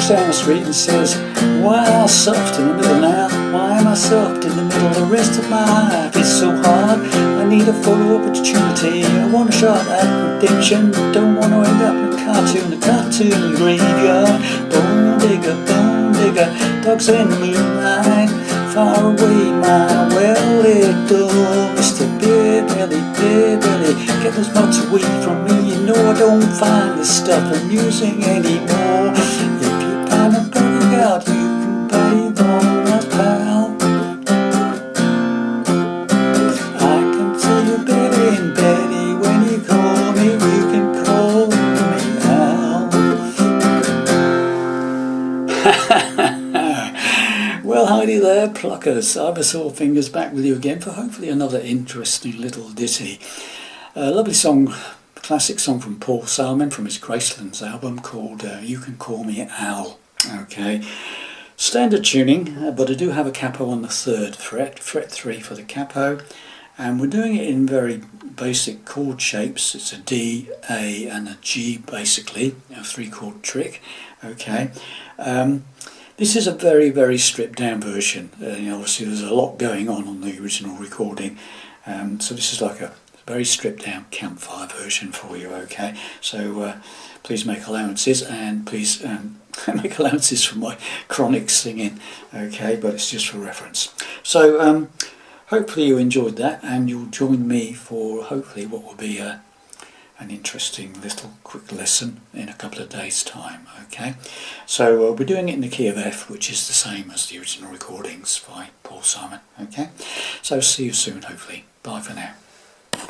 walks down the street and says, why am I soft in the middle now? Why am I soft in the middle? The rest of my life is so hard. I need a photo opportunity. I want a shot at redemption. Don't want to end up in a cartoon graveyard. Bone digger, dogs in the moonlight. Far away, my well-lit door. Mr. Beer Belly, get those mutts away from me. You know I don't find this stuff amusing anymore. If you plan on going out, you can pay on us, pal. I can see you Betty, when you call me, you can call me Al. Well, howdy there, pluckers. Ivysaur Fingers back with you again for hopefully another interesting little ditty. A lovely song, classic song from Paul Salmon from his Gracelands album called You Can Call Me Al. Okay, standard tuning, but I do have a capo on the 3rd fret, fret 3 for the capo, and we're doing it in very basic chord shapes. It's a D, A and a G basically, a 3-chord trick. Okay. This is a very, very stripped down version. Obviously there's a lot going on the original recording, so this is like a very stripped down Campfire version for you. Okay, so please make allowances, and please make allowances for my chronic singing. Okay, but it's just for reference. So hopefully you enjoyed that, and you'll join me for hopefully what will be an interesting little quick lesson in a couple of days time. Okay, so we're doing it in the key of F, which is the same as the original recordings by Paul Simon. Okay, so see you soon hopefully. Bye for now.